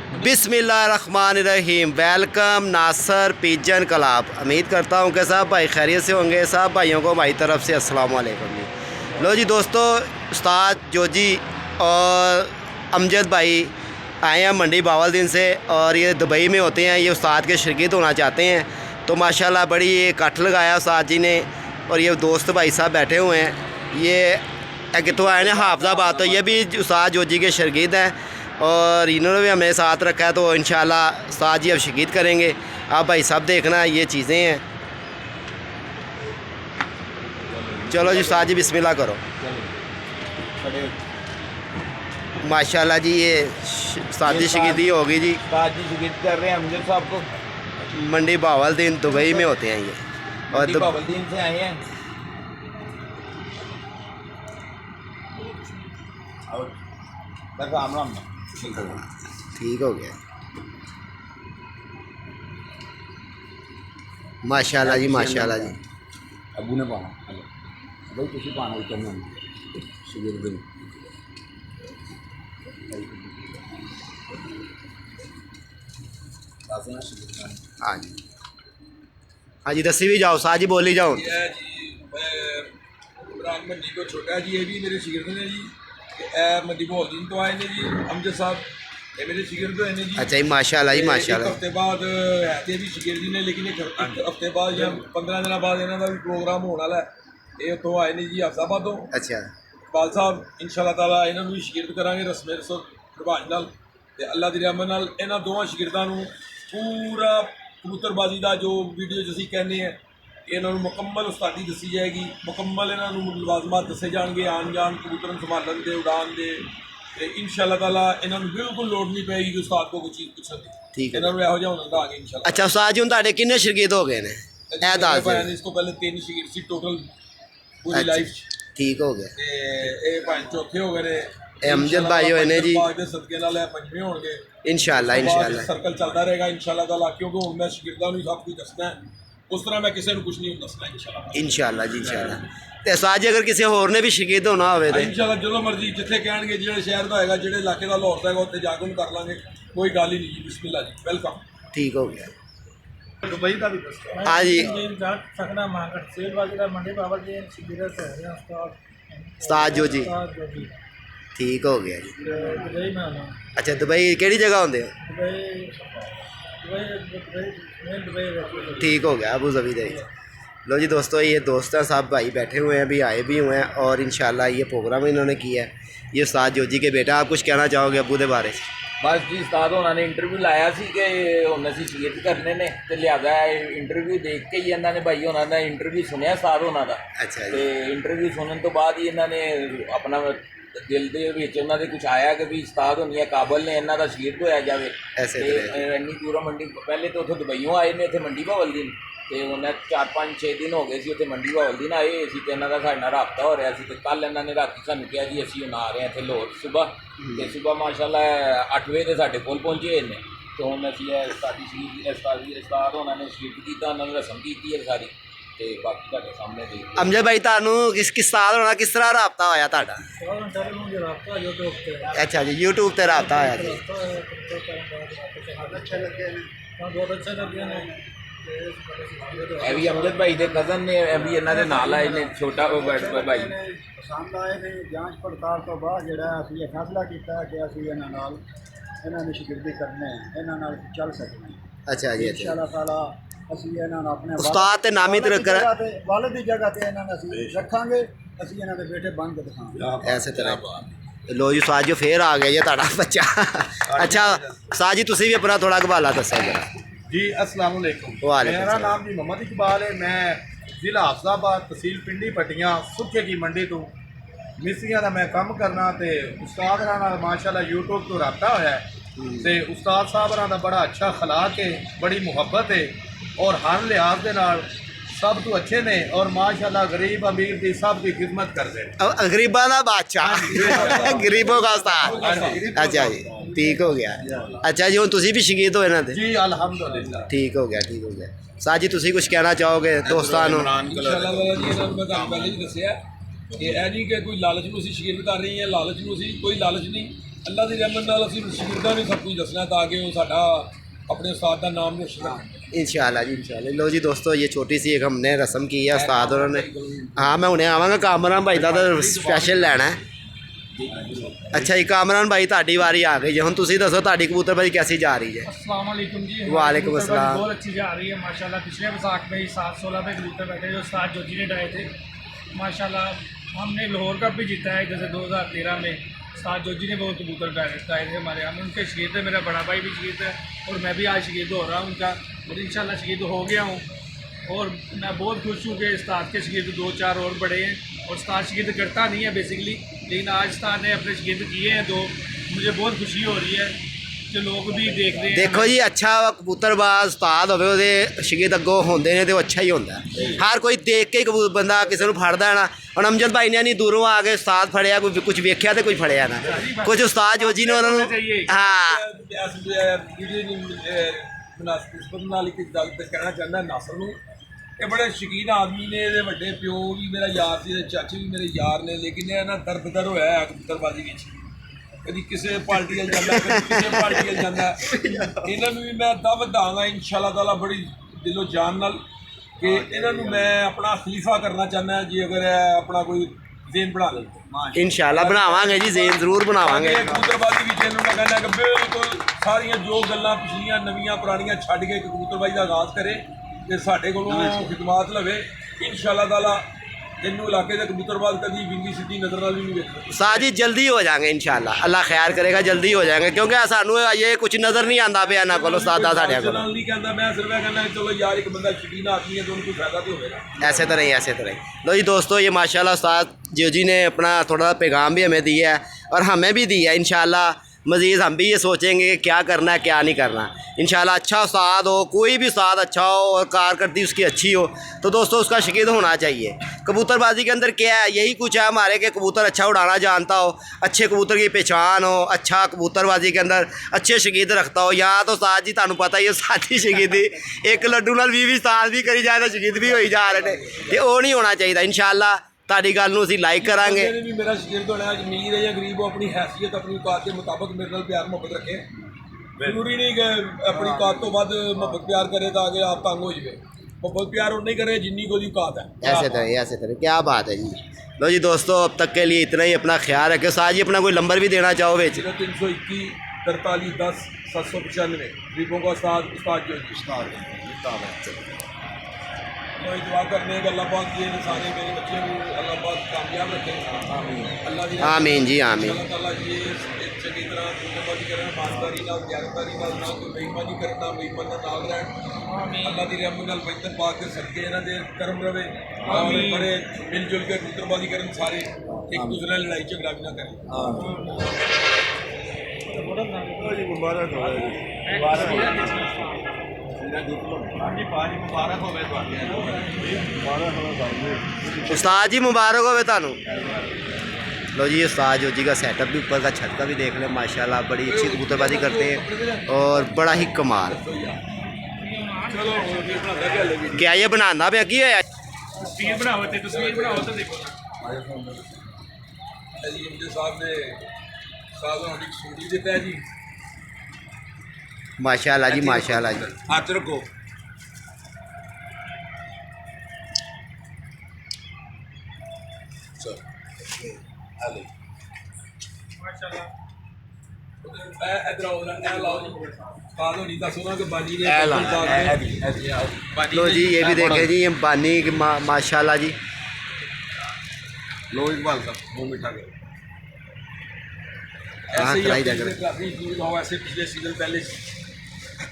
बिस्मिल्लाहिर्रहमानिर्रहीम। वेलकम नासर pigeon club. उम्मीद करता हूँ कि सब भाई खैरियत से होंगे। सब भाइयों को हमारी तरफ से अस्सलाम वालेकुम जी। लो जी दोस्तों, उस्ताद जोजी और अमजद भाई आए हैं मंडी बावलदीन से और ये दुबई में होते हैं। ये उस्ताद के शागिर्द होना चाहते हैं, तो माशाल्लाह बड़ी ये इकट्ठ लगाया उस्ताद जी ने। और ये दोस्त भाई साहब बैठे हुए हैं। ये कितों आए हैं हाफजाबाद, तो ये भी उस्ताद जोजी के शागिर्द हैं और इन्होंने भी हमें साथ रखा है। तो इंशाल्लाह उस्ताद जी अब शागिर्द करेंगे। आप भाई साहब देखना ये चीज़ें हैं। चलो जी उस्ताद जी बिस्मिल्लाह करो। माशाल्लाह जी ये शादी शागिर्दी होगी जी। शादी शागिर्द कर रहे हैं अमजद साहब को। मंडी बावलदीन दुबई में होते हैं ये, और बावलदीन से आए हैं। और राम राम ठीक हो गया। माशाल्लाह जी माशाल्लाह जी। अबू ने पाना भाई तुम पाना शागिर्द हाँ जी हाँ जी, दसी भी जाओ साजी बोली जाओ। जी मैं इमरान मंडी को छोटा जी, ये भी मेरे शागिर्द ने जी। मंडी बावलदीन तो आए ने जी अमजद साहब, ये मेरे शागिर्द हैं जी। अच्छा जी माशाल्लाह जी माशाल्लाह। एक हफ्ते बाद है तो भी शागिर्द ही ने, लेकिन एक हफ्ते बाद या 15 दिन बाद इन्हों का भी प्रोग्राम होने वाला है। ये उतों आए ने जी हाफजाबाद तो। अच्छा इकबाल साहब इंशाअल्लाह ताला इन्हों भी शागिर्द करांगे रस्मे रसम रिवाज नाल ते अल्लाह दी रहमत नाल। इन्हां दोवां शागिर्दां नूं पूरा कबूतरबाजी का जो वीडियो जिसी कहने हैं, इन्होंने मुकम्मल उस्तादी दसी जाएगी। मुकम्मल इन्होंने लवाजमात दसे जाएंगे, आन जान कबूतर संभालन दे उड़ान दे। इंशाअल्लाह ताला इन्होंने बिल्कुल लोड़ नहीं पेगी कि उस्ताद को कोई चीज़ पूछने की। ठीक है, इन्होंने यहो जिहा होना आगे इंशाअल्लाह। अच्छा उस्ताद जी हुण तुहाडे किन्ने शागिर्द हो गए ने? इसको पहले 3 शागिर्द सी टोटल पूरी लाइफ। ठीक हो गया। ये भाई चौथे हो गए ने। अमजद भाई होए ने जी। सदके नाल पंजवें होंगे इंशाअल्लाह इंशाअल्लाह। सर्कल चलता रहेगा इंशाअल्लाह ताला, क्योंकि हुण मैं शागिर्दां नूं सब कुछ दसना है। उस तरह मैं किसी को कुछ नहीं दसना इंशाअल्लाह। इंशाअल्लाह जी इंशाअल्लाह। ते उस्ताद जी अगर किसी होर ने भी शागिर्द होना होवे ते इंशाअल्लाह जो मर्जी जिथे कहणगे, जिहड़े शहर का होएगा, जिहड़े इलाके का लाहौर का होगा, उत्थे जाके कर लांगे, कोई गल ही नहीं जी। बिस्मिल्लाह जी, वेलकम। ठीक हो गया। दुबई का भी दस हाँ जी उस्ताद जो जी ठीक हो गया जी। अच्छा दुबई केड़ी जगह होंदे हो? ठीक हो गया अबू धाबी दे। लो जी दोस्तों, ये दोस्त हैं साहब भाई बैठे हुए हैं, अभी आए भी हुए हैं और इंशाल्लाह ये प्रोग्राम इन्होंने किया है। ये उस्ताद जोजी के बेटा, आप कुछ कहना चाहोगे अबू के बारे में? बस जी उस्ताद उन्होंने इंटरव्यू लाया सी कि हुण असीं शागिर्द करने ने, तो लिहाजा इंटरव्यू देख के ही इन्होंने भाई उन्होंने इंटरव्यू सुनिया उस्ताद होना दा। अच्छा ते इंटरव्यू सुनने तो बाद ही इन्होंने अपना दिल दे विच उन्होंने कुछ आया कि भी उस्ताद होनी है काबल ने इन्हों का शागिर्द होया जाए। इन्नी दूरों मंडी पहले तो उतों दुबईयों आए ने इत्थे मंडी बावलदीन, तो उन्हें 4-5-6 दिन हो गए सी उत्थे मंडी बावलदीन आए सी। तो इन्हों का साडे नाल राबता हो रहा सी। तो कल इन्होंने राती सानूं कहा जी असीं हुण आ रहे हैं इत्थे लाहौर सुबह। तो सुबह माशाअल्लाह 8 बजे साडे कोल पहुंचे ने। तो हुण असीं उस्ताद होना ने शागिर्द कीता, उन्होंने रस्म कीती है सारी। ते बाकी तुहाडे सामने देख अमजद भाई तुहानू किस साल होना, किस तरह राबता होया तुहाडा? अच्छा जी यूट्यूब ते राबता होया जी। अभी अमजद भाई के कज़न ने अभी इन्होंने नाल आए ने छोटा भाई पसंद आए ने। जांच पड़ताल तो बाद जिहड़ा असीं ये फैसला किया कि असीं इन्हां नाल इन्हां दी शागिर्दी करने, इन्हां नाल चल सकने। अच्छा जी अच्छा। इंशाअल्लाह ताला असीं इन्हां नूं अपने उस्ताद ते नामी ते वालिद दी जगह ते इन्हां नूं असीं रखांगे। असीं इन्हां दे बेटे बन के दिखांगे। ऐसे तरह। लो जी उस्ताद जी फिर आ गया जी तुहाडा बच्चा। अच्छा उस्ताद जी तुसीं भी अपना थोड़ा हवाला दस्सो जरा जी। अस्सलाम वालेकुम। वालेकुम मेरा नाम जी मोहम्मद इकबाल है। मैं जिला हाफजाबाद तहसील पिंडी पट्टियां सुखे की मंडी तो मिस्त्रियां का मैं काम करना। तो उस्ताद नाल माशाअल्लाह यूट्यूब तो रबता होया है। तो उस्ताद साहब का बड़ा अच्छा खलाक है, बड़ी मुहब्बत है और हर लिहाज के नाल सब तो अच्छे ने और माशाअल्लाह गरीब अमीर की सब की खिदमत करते हैं। गरीबा का बादशाह गरीबों का उस्ताद। अच्छा जी ठीक हो गया। अच्छा जी हुण तुसीं भी शागिर्द हो इन्हां दे? जी अल्हम्दुलिल्लाह। ठीक हो गया ठीक हो गया। साहब जी तुसीं कुछ कहना चाहोगे दोस्तां नूं? इंशाअल्लाह ताला जी इन्हां नूं मैं तुहानूं पहले ही दस्सिया कि यह नहीं कि कोई लालच नूं असीं शागिर्द कर रहे हैं, लालच नूं असीं कोई लालच नहीं। ਅੱਲਾ ਦੀ ਰਹਿਮਤ ਨਾਲ ਅਸੀਂ ਸ਼ਾਗਿਰਦਾਂ ਨੂੰ ਸਭ ਕੁਝ ਦੱਸਣਾ ਤਾਂ ਕਿ ਉਹ ਸਾਡਾ अपने उस्ताद का नाम रोशन करें इंशाल्लाह जी इंशाल्लाह। लो जी दोस्तों ये छोटी सी एक हमने रस्म की है उस्ताद उन्होंने। हाँ मैं उन्हें आवांगा कामरान भाई का तो स्पैशल लैना है। अच्छा जी कामरान भाई ताड़ी वारी आ गई है, हुण तुसीं दसो ताड़ी कबूतरबाजी कैसी जा रही है? अस्सलाम वालेकुम जी। वालेकुम अस्सलाम। बहुत अच्छी जा रही है माशाल्लाह। पिछले वसाख में ही 7-16 पे कबूतर बैठे जो उस्ताद जोजी ने डाले थे माशाल्लाह। हमने लाहौर कप भी जीता है जैसे 2013 में उस्ताद जोजी ने बहुत कबूतर डाले थे हमारे। हम उनके शगीर्द है, मेरा बड़ा भाई भी शगीर्द है और मैं भी आज शगीर्द हो रहा हूँ उनका और इंशाल्लाह शगीर्द हो गया हूँ। और मैं बहुत खुश हूँ कि उस्ताद के शगीर्द 2-4 और बड़े हैं और उस्ताद शगीर्द करता नहीं है बेसिकली, लेकिन आज उस्ताद ने अपने शगीर्द किए हैं तो मुझे बहुत खुशी हो रही है कि लोग भी देख रहे हैं। देखो जी अच्छा कबूतरबाज उस्ताद होवे ओहदे शगीर्द अगों होंदे ने तो अच्छा ही होंदा है। हर कोई देख के ही बंदा किसी को फड़दा है ना। और अमजद भाई ने नहीं दूरों आ के उस्ताद फड़िया कोई कुछ वेख्या तो कोई फड़िया ना कुछ उस्ताद जोजी ने उन्होंने हाँ कहना चाहना नासर नूं ਇਹ ਬੜੇ ਸ਼ੌਕੀਨ ਆਦਮੀ ਨੇ। ਇਹਦੇ ਵੱਡੇ ਪਿਓ ਵੀ ਮੇਰਾ ਯਾਰ ਸੀ, ਇਹਦੇ ਚਾਚੇ ਵੀ ਮੇਰੇ ਯਾਰ ਨੇ, ਲੇਕਿਨ ਇਹ ਨਾ ਦਰਬਦਰ ਹੋਇਆ ਹੈ ਕਬੂਤਰਬਾਜ਼ੀ ਵਿੱਚ। ਕਦੀ ਕਿਸੇ ਪਾਰਟੀ ਵੱਲ ਜਾਂਦਾ, ਕਦੀ ਕਿਸੇ ਪਾਰਟੀ ਵੱਲ ਜਾਂਦਾ। ਇਹਨਾਂ ਨੂੰ ਵੀ ਮੈਂ ਦਾਵਤ ਦਾਂਗਾ ਇੰਸ਼ਾਅੱਲਾ ਤਾਲਾ ਬੜੀ ਦਿਲੋਂ ਜਾਨ ਨਾਲ ਕਿ ਇਹਨਾਂ ਨੂੰ ਮੈਂ ਆਪਣਾ ਖਲੀਫਾ ਕਰਨਾ ਚਾਹੁੰਦਾ ਜੀ। ਅਗਰ ਆਪਣਾ ਕੋਈ ਜ਼ੇਨ ਬਣਾ ਲੈ इंशाल्लाह बनावांगे जी ज़ेन ज़रूर बनावांगे। कबूतरबाजी भी ਇਹਨੂੰ ਮੈਂ ਕਹਿੰਦਾ ਕਿ ਬਿਲਕੁਲ ਸਾਰੀਆਂ ਜੋ ਗੱਲਾਂ ਪਿਛਲੀਆਂ ਨਵੀਆਂ ਪੁਰਾਣੀਆਂ ਛੱਡ ਕੇ ਕਬੂਤਰਬਾਜੀ ਦਾ ਆਗਾਜ਼ ਕਰੇ ਤੇ ਸਾਡੇ ਕੋਲੋਂ ਖਿਦਮਤ ਲਵੇ ਇੰਸ਼ਾਅੱਲਾ ਤਾਲਾ। ਇਹਨੂੰ ਇਲਾਕੇ ਦੇ ਕਬੂਤਰਬਾਜ਼ ਕਦੀ ਵਿੰਗੀ ਸਿੱਧੀ ਨਜ਼ਰ ਨਾਲ भी नहीं ਵੇਖਦੇ। उस्ताद जी जल्दी हो जाएंगे इंशाल्लाह, अल्लाह खैर करेगा जल्दी हो जाएंगे क्योंकि सानू ये कुछ नज़र नहीं आंदा पिया ना कोल उस्तादा साढ़े कोल। नहीं कहता मैं सिर्फ ये कहना चलो यार एक बंदा शकीन आदमी है तो उनको फायदा तो होगा। ऐसे तो नहीं ऐसे तो नहीं। लो जी दोस्तों ये माशाल्लाह उस्ताद जोजी ने अपना थोड़ा पैगाम भी हमें दिया है और हमें भी दिया है। इंशाल्लाह मज़ीद हम भी ये सोचेंगे कि क्या करना है क्या नहीं करना। इंशाल्लाह अच्छा उस्ताद हो, कोई भी उस्ताद अच्छा हो और कारकर्दगी उसकी अच्छी हो तो दोस्तों उसका शकीद होना चाहिए। कबूतरबाजी के अंदर क्या है, यही कुछ है हमारे के कबूतर अच्छा उड़ाना जानता हो, अच्छे कबूतर की पहचान हो, अच्छा कबूतरबाजी के अंदर अच्छे शकीद रखता हो। यहाँ तो उस्ताद जी तुहानू पता ही है साथी शकीदी एक लड्डू नाल 20 उस्ताद भी करी जाए तो शकीद भी होई जा रहे हैं तो वो नहीं होना चाहिए। इंशाल्लाह ताड़ी गल नूं असीं लाइक करांगे। भी मेरा शकीर्द होना है अमीर है या गरीब हो, अपनी हैसियत अपनी औकात के मुताबिक मेरे नाल प्यार मोहब्बत रखे। जरूरी नहीं कि अपनी औकात तो वध मोहब्बत प्यार करे तो आगे आप तंग हो जाए। मोहब्बत प्यार उन्नी करे जिन्नी को औकात है। ऐसे तरह क्या बात है जी। लो जी दोस्तों अब तक के लिए इतना ही, अपना ख्याल रखें। साथ जी अपना कोई नंबर भी देना चाहो बेच? 321 43 10 795 गरीबों का उस्ताद जो उस्ताद कोई दुआ करने अल्लाह पाक ये सारे मेरे बच्चे को अल्लाह पाक कामयाब रखे। अल्लाह दी आमीन जी आमीन। अल्लाह ताला ये चंगी तरह कबूतरबाजी करें, ईमानदारी नाल ज्यादातारी नाल ना कोई बेईमानी करना बेईमान ना नाल रहन। आमीन। अल्लाह दी रहमत नाल बेहतर पाक के सदके इन्हां दे करम रवे और बड़े मिलजुल के कबूतरबाजी करन, सारे एक दूसरे नाल लड़ाई झगड़ा भी ना करें। उस्ताद जी मुबारक होवे थानू। लो जी उस्ताद जोजी का सेटअप भी ऊपर का छत का भी देख लें माशाल्लाह बड़ी अच्छी कबूतरबाजी करते हैं और बड़ा ही कमाल। क्या ये बनाना पे की है तस्वीर बनाओ तो देखो साहब ने साहब सूरी देता है जी माशाल्लाह जी माशाल्लाह जी। हाथ रखो लो जी ये भी देखें जी ये बानी माशाल्लाह जी। लो इकबाल का मुँह मीठा करो। ऐसे पिछले सीजन पहले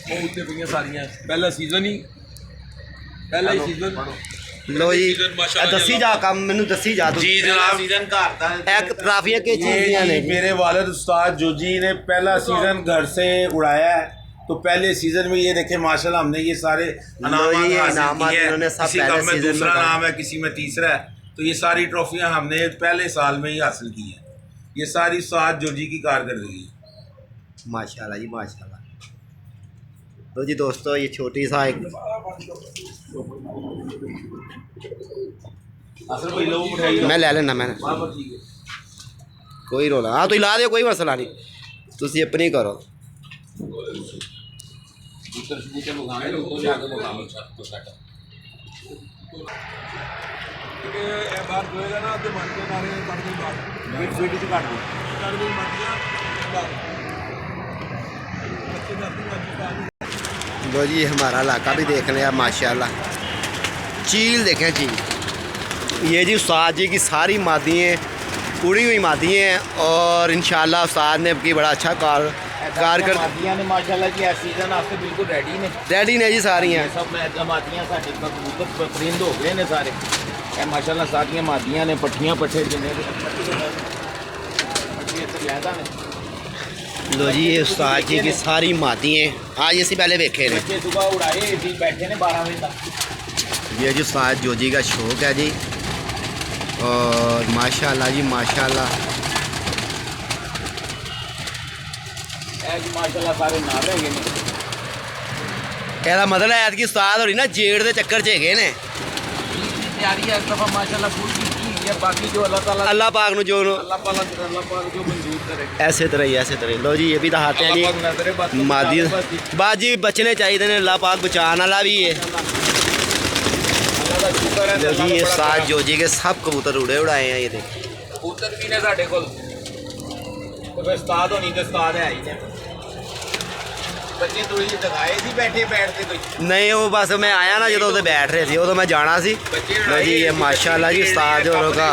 बहुत पे सारियां पहला सीजन ही सीजन। लो जी दसी जा काम मैनू दसी जा जी जनाब सीजन घर दा एक ट्राफियां के चीज़ ने मेरे वालिद उस्ताद जोजी ने पहला सीजन घर से उड़ाया है। तो पहले सीजन में ये देखे माशाल्लाह हमने ये सारे इनामात इन्होंने सब किसी पहले का में सीजन दूसरा नाम है, किसी में तीसरा है। तो ये सारी ट्रॉफियां हमने पहले साल में ही हासिल की हैं। ये सारी उस्ताद जोजी की कारकर्दगी है। माशाल्लाह जी माशाल्लाह। तो जी दोस्तों ये छोटी सा एक मैं ले लेना मैंने कोई रोला। हाँ तो ला दो कोई मसला नहीं। ਤੁਸੀਂ ਆਪਣੀ ਕਰੋ। कबूतर शबूतर मंगावे तो उतो जाके मंगावे तो सेट ਕਿ ਇਹ ਬਾਹਰ ਹੋਏਗਾ ਨਾ ਤੇ ਮਰ ਕੇ ਨਾਰੇ ਕੱਢ ਦੇ ਬਾਹਰ स्वीट च काट दो ਕੱਢ ਦੇ ਮਰ ਗਿਆ बाहर बच्चे जाते हैं लो जी हमारा इलाका भी देख लिया माशाल्लाह। चील देखें चील, ये जी उस्ताद जी की सारी मादियाँ उड़ी हुई मादियाँ हैं और इंशाल्लाह उस्ताद ने की बड़ा अच्छा कारगर मादियां ने माशाल्लाह जी इस सीजन वास्ते बिल्कुल रेडी ने रेडी ने जी सारी हैं। सब मादियां साडे कबूतर परिंद हो गए ने सारे ਇਹ माशाल्लाह सारियां मादियां ने पट्ठियां पट्ठे जिन्ने पट्ठी इत्थे लैदा ने लो जी ये उस्ताद जी की सारी मादियाँ आज इसी पहले देखे ने। बच्चे सुबह उड़ाए इसी बैठे ने 12 बजे तक। ये जी उस्ताद जोजी का शौक है जी और माशाल्लाह जी माशाल्लाह। जी माशाल्लाह सारे नाल है ने ਇਹਦਾ ਮਤਲਬ ਹੈ ਕਿ ਉਸਤਾਦ ਹੋਰੀ ਨਾ ਜੇੜ ਦੇ ਚੱਕਰ 'ਚ ਹੈਗੇ ਨੇ। तैयारी है इस दफा माशाल्लाह फुल की है बाकी जो अल्लाह ताला अल्लाह पाक नु जो अल्लाह पाक जो मंजूर करे ऐसे तरह ही ऐसे तरह। लो जी ये भी दिखाते हैं अल्लाह पाक नजरे जी बस मादी बात जी बचने चाहिए ने, अल्लाह पाक बचाने वाला भी है। अल्लाह का शुक्र है। लो जी ये साथ जोजी के सब कबूतर उड़े उड़ाए हैं ये देखिए। कबूतर भी ने साडे कोल तो फिर उस्ताद होनी ते उस्ताद है ही ने। बच्चे थोड़ी दिखाए सी बैठे बैठते कोई नहीं वो बस मैं आया ना जो तो बैठ रहे थे वो तो मैं जाना सी। लो जी ये माशाल्लाह जी उस्ताद औरों का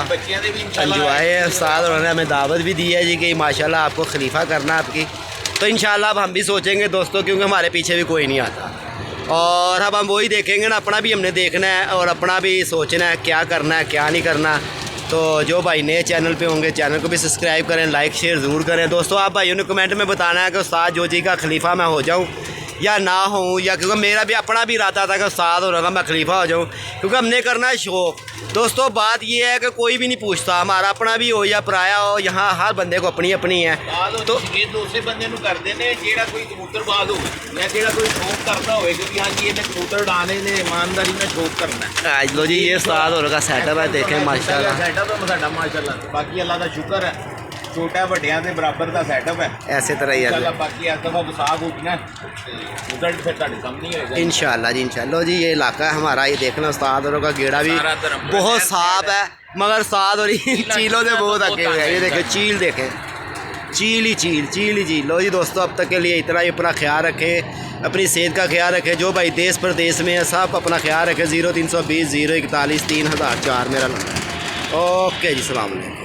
एंजॉय है। उस्ताद औरों ने हमें दावत भी दी है जी कि माशाल्लाह आपको खलीफा करना है आपकी, तो इंशाल्लाह अब हम भी सोचेंगे दोस्तों क्योंकि हमारे पीछे भी कोई नहीं आता और अब हम वही देखेंगे ना, अपना भी हमने देखना है और अपना भी सोचना है क्या करना है क्या नहीं करना। तो जो भाई नए चैनल पे होंगे चैनल को भी सब्सक्राइब करें, लाइक शेयर ज़रूर करें। दोस्तों आप भाइयों ने कमेंट में बताना है कि उस्ताद जोजी का खलीफा मैं हो जाऊँ या ना हूँ, या क्योंकि मेरा भी अपना भी इरादा था कि उस्ताद हो रहा मैं खलीफा हो जाऊँ क्योंकि हमने करना है शौक़। दोस्तों बात ये है कि कोई भी नहीं पूछता, हमारा अपना भी हो या पराया हो, यहाँ हर बंदे को अपनी अपनी है। तो ये दूसरे बंदे नु करते ने जेड़ा कोई कबूतरबाज हो या जेड़ा कोई शौक करता होवे कि हां जी इन्हें कबूतर उड़ाने ने ईमानदारी में शौक करना है। आज लो जी ये उस्ताद हो रहा सेटअप है देखें माशाल्लाह। सेटअप है साडा माशाल्लाह, बाकी अल्लाह का शुक्र है छोटा बड़िया के बराबर का सेटअप है। ऐसे तरह ही है बाकी इस दफा विसाख उठना उधर फिर साढ़े सामने होएगा इंशाल्लाह जी इंशाल्लाह। जी ये इलाका है हमारा, ये देखना उस्ताद औरों का गेड़ा भी बहुत साफ है मगर साथ और चीलों से बहुत आगे हुए हैं। ये देखें चील देखें चील ही चील। लो जी दोस्तों अब तक के लिए इतना ही, अपना ख्याल रखें, अपनी सेहत का ख्याल रखें। जो भाई देश प्रदेश में है सब अपना ख्याल रखें। 0320 041 3004 मेरा नंबर है। ओके जी सलाम अलैकुम।